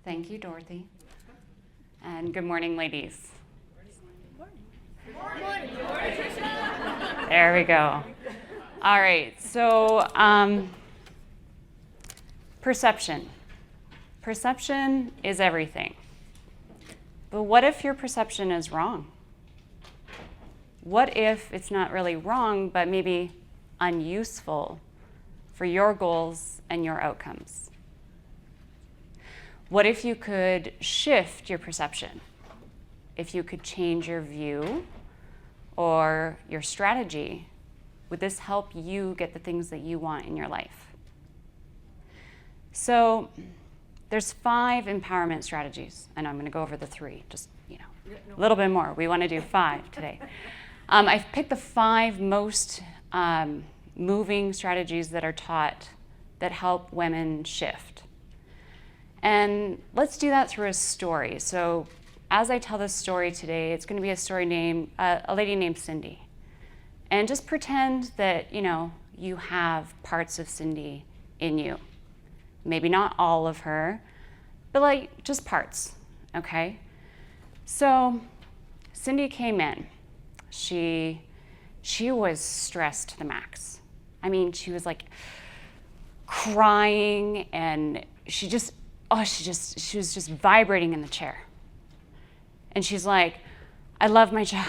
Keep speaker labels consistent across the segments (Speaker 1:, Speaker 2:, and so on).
Speaker 1: Thank you, Dorothy. And good morning, ladies.
Speaker 2: Good morning. Good morning.
Speaker 1: There we go. All right, so perception. Perception is everything. But what if your perception is wrong? What if it's not really wrong, but maybe unuseful for your goals and your outcomes? What if you could shift your perception? If you could change your view or your strategy, would this help you get the things that you want in your life? So there's 5 empowerment strategies, and I'm going to go over the 3, just a little bit more. We want to do 5 today. I've picked the 5 most moving strategies that are taught that help women shift. And let's do that through a story. So as I tell this story today, it's going to be a story named a lady named Cindy. And just pretend that, you have parts of Cindy in you. Maybe not all of her, but just parts, okay? So Cindy came in. She was stressed to the max. I mean, she was crying, and she was just vibrating in the chair. And she's like, I love my job,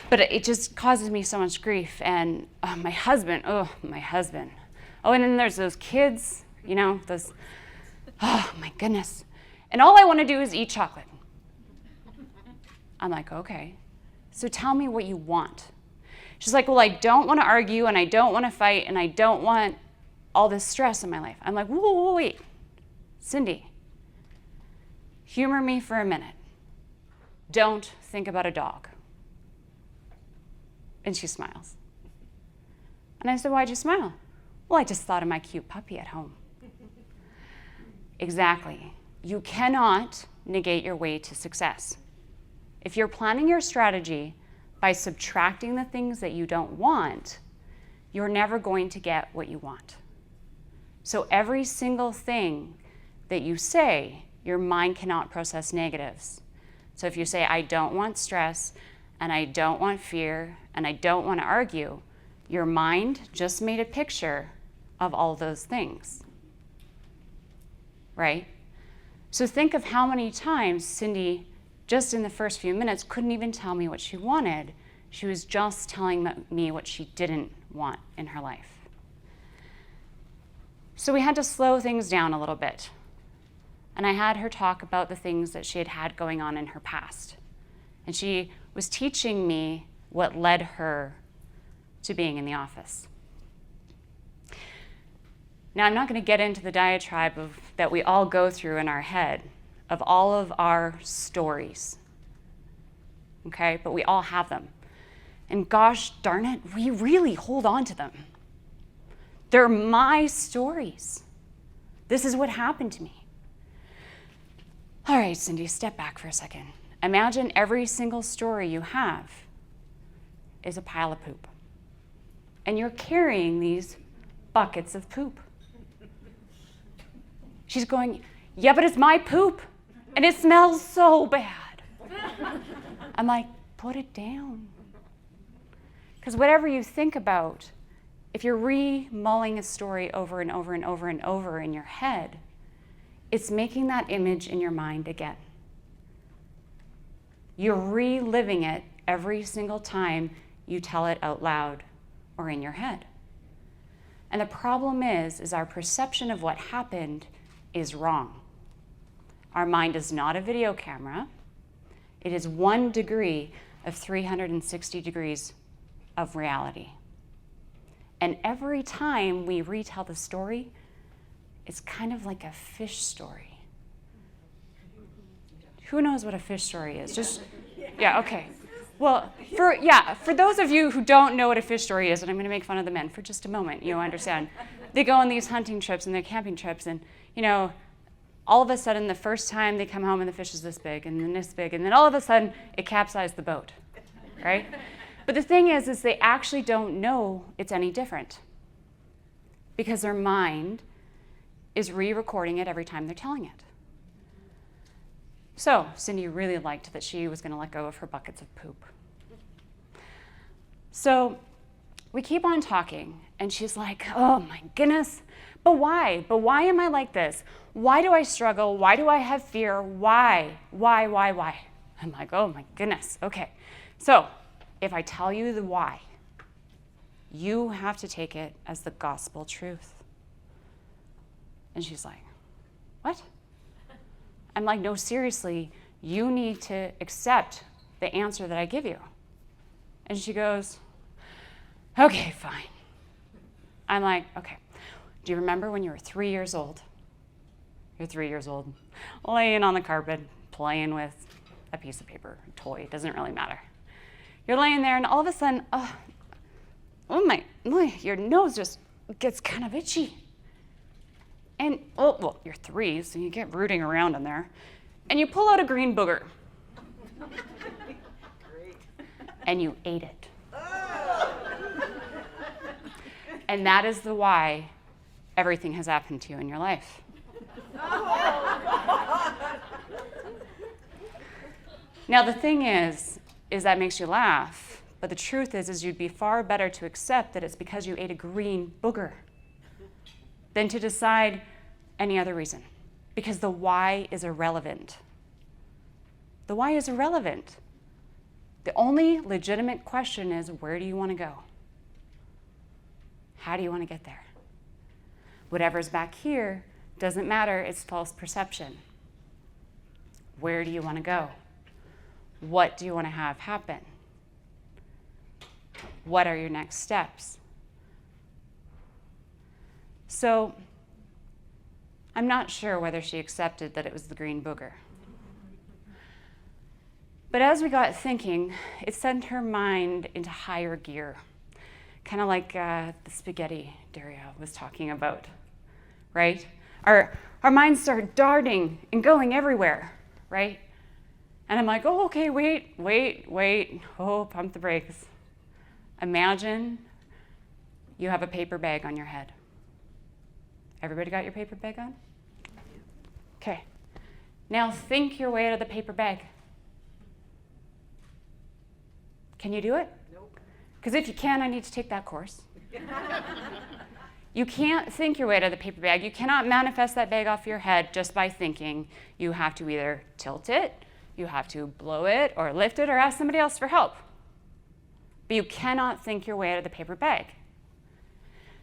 Speaker 1: but it just causes me so much grief. And my husband. Oh, and then there's those kids, those, oh my goodness. And all I want to do is eat chocolate. I'm like, okay, so tell me what you want. She's like, well, I don't want to argue, and I don't want to fight, and I don't want all this stress in my life. I'm like, whoa, wait. Cindy, humor me for a minute. Don't think about a dog. And she smiles. And I said, why'd you smile? Well, I just thought of my cute puppy at home. Exactly. You cannot negate your way to success. If you're planning your strategy by subtracting the things that you don't want, you're never going to get what you want. So every single thing that you say, your mind cannot process negatives. So if you say, I don't want stress, and I don't want fear, and I don't want to argue, your mind just made a picture of all those things, right? So think of how many times Cindy, just in the first few minutes, couldn't even tell me what she wanted. She was just telling me what she didn't want in her life. So we had to slow things down a little bit. And I had her talk about the things that she had had going on in her past. And she was teaching me what led her to being in the office. Now, I'm not going to get into the diatribe that we all go through in our head of all of our stories, okay? But we all have them. And gosh darn it, we really hold on to them. They're my stories. This is what happened to me. All right, Cindy, step back for a second. Imagine every single story you have is a pile of poop. And you're carrying these buckets of poop. She's going, yeah, but it's my poop, and it smells so bad. I'm like, put it down. Because whatever you think about, if you're re-mulling a story over and over and over and over in your head, it's making that image in your mind again. You're reliving it every single time you tell it out loud or in your head. And the problem is our perception of what happened is wrong. Our mind is not a video camera. It is 1 degree of 360 degrees of reality. And every time we retell the story, it's kind of like a fish story. Who knows what a fish story is? Yeah, okay. Well, for those of you who don't know what a fish story is, and I'm going to make fun of the men for just a moment, you understand. They go on these hunting trips and their camping trips, and all of a sudden the first time they come home and the fish is this big and then this big, and then all of a sudden it capsized the boat, right? But the thing is they actually don't know it's any different because their mind is re-recording it every time they're telling it. So Cindy really liked that she was going to let go of her buckets of poop. So we keep on talking, and she's like, oh my goodness, but why? But why am I like this? Why do I struggle? Why do I have fear? Why? I'm like, oh my goodness, okay. So if I tell you the why, you have to take it as the gospel truth. And she's like, what? I'm like, no, seriously, you need to accept the answer that I give you. And she goes, okay, fine. I'm like, okay. Do you remember when you were 3 years old? You're 3 years old, laying on the carpet, playing with a piece of paper, a toy, doesn't really matter. You're laying there, and all of a sudden, your nose just gets kind of itchy. And, you're 3, so you get rooting around in there. And you pull out a green booger. And you ate it. And that is the why everything has happened to you in your life. Now, the thing is that makes you laugh. But the truth is you'd be far better to accept that it's because you ate a green booger than to decide any other reason, because the why is irrelevant. The why is irrelevant. The only legitimate question is, where do you want to go? How do you want to get there? Whatever's back here doesn't matter, it's false perception. Where do you want to go? What do you want to have happen? What are your next steps? So, I'm not sure whether she accepted that it was the green booger. But as we got thinking, it sent her mind into higher gear, kind of like the spaghetti Daria was talking about, right? Our minds start darting and going everywhere, right? And I'm like, oh, okay, wait, oh, pump the brakes. Imagine you have a paper bag on your head. Everybody got your paper bag on? Okay. Now think your way out of the paper bag. Can you do it?
Speaker 2: Nope.
Speaker 1: Because if you can, I need to take that course. You can't think your way out of the paper bag. You cannot manifest that bag off your head just by thinking. You have to either tilt it, you have to blow it, or lift it, or ask somebody else for help. But you cannot think your way out of the paper bag.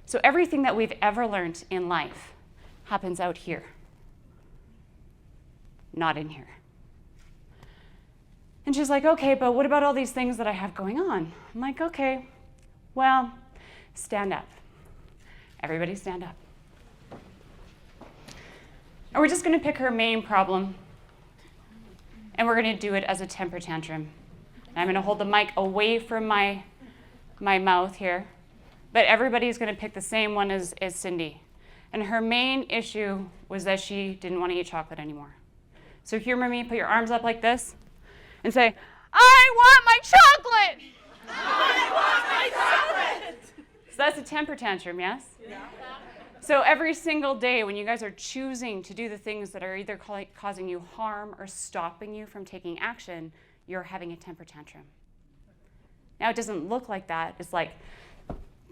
Speaker 1: So everything that we've ever learned in life happens out here, not in here. And she's like, okay, but what about all these things that I have going on? I'm like, okay, well, stand up. Everybody stand up. And we're just going to pick her main problem, and we're going to do it as a temper tantrum. And I'm going to hold the mic away from my mouth here, but everybody's going to pick the same one as Cindy. And her main issue was that she didn't want to eat chocolate anymore. So humor me, put your arms up like this, and say, I want my chocolate!
Speaker 2: I want my chocolate!
Speaker 1: So that's a temper tantrum, yes?
Speaker 2: Yeah.
Speaker 1: So every single day when you guys are choosing to do the things that are either causing you harm or stopping you from taking action, you're having a temper tantrum. Now, it doesn't look like that. It's like,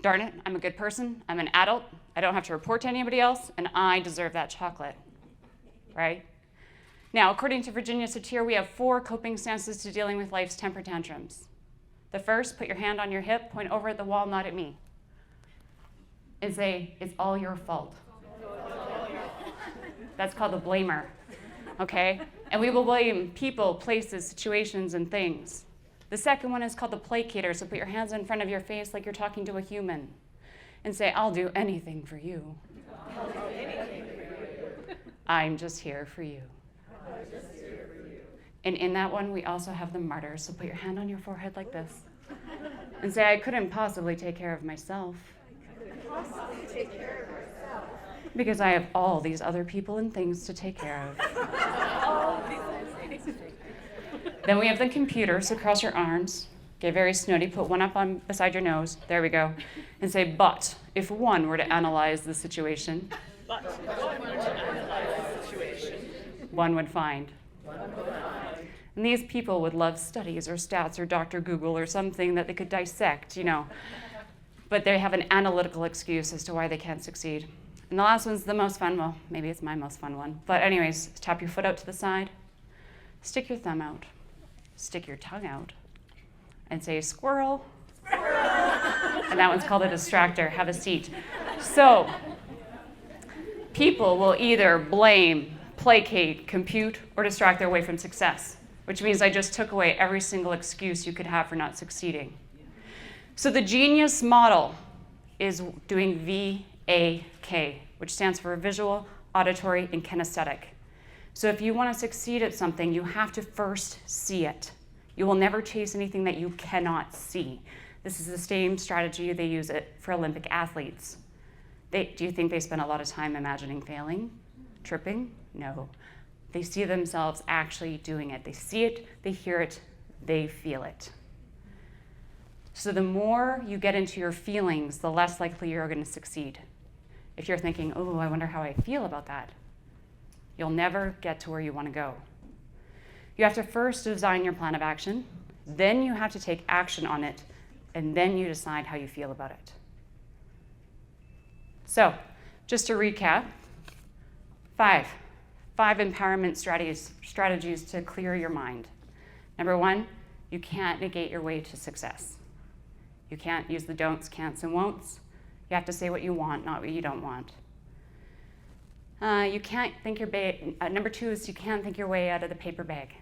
Speaker 1: darn it, I'm a good person, I'm an adult, I don't have to report to anybody else, and I deserve that chocolate, right? Now, according to Virginia Satir, we have 4 coping stances to dealing with life's temper tantrums. The first, put your hand on your hip, point over at the wall, not at me, and say, it's all your fault. That's called the blamer, okay? And we will blame people, places, situations, and things. The second one is called the placator, so put your hands in front of your face like you're talking to a human and say, I'll do anything for you. I'm just here for you. And in that one, we also have the martyr, so put your hand on your forehead like this and say, I couldn't possibly take care of myself. Because I have all these other people and things to take care of. Then we have the computer, so cross your arms. Get very snooty, put one up on beside your nose. There we go. And say, but if one were to analyze the situation, one would find. And these people would love studies or stats or Dr. Google or something that they could dissect, But they have an analytical excuse as to why they can't succeed. And the last one's the most fun. Well, maybe it's my most fun one. But anyways, tap your foot out to the side. Stick your thumb out. Stick your tongue out. And say, squirrel. And that one's called a distractor. Have a seat. So, people will either blame, placate, compute, or distract their way from success, which means I just took away every single excuse you could have for not succeeding. So the genius model is doing VAK, which stands for visual, auditory, and kinesthetic. So if you want to succeed at something, you have to first see it. You will never chase anything that you cannot see. This is the same strategy they use it for Olympic athletes. Do you think they spend a lot of time imagining failing, tripping? No. They see themselves actually doing it. They see it, they hear it, they feel it. So the more you get into your feelings, the less likely you're going to succeed. If you're thinking, oh, I wonder how I feel about that, you'll never get to where you want to go. You have to first design your plan of action, then you have to take action on it, and then you decide how you feel about it. So, just to recap, five empowerment strategies to clear your mind. Number one, you can't negate your way to success. You can't use the don'ts, can'ts, and won'ts. You have to say what you want, not what you don't want. You can't think number two is you can't think your way out of the paper bag,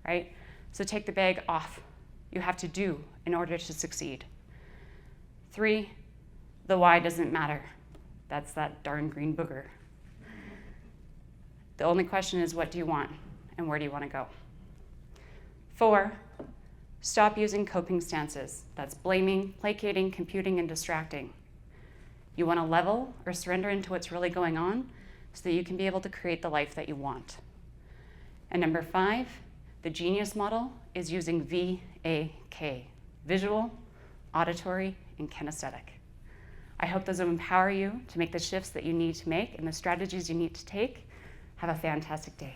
Speaker 1: right? So take the bag off. You have to do in order to succeed. 3, the why doesn't matter. That's that darn green booger. The only question is, what do you want and where do you want to go? 4, stop using coping stances. That's blaming, placating, computing, and distracting. You want to level or surrender into what's really going on so that you can be able to create the life that you want. And number 5, the genius model is using VAK, visual, auditory, and kinesthetic. I hope those will empower you to make the shifts that you need to make and the strategies you need to take. Have a fantastic day.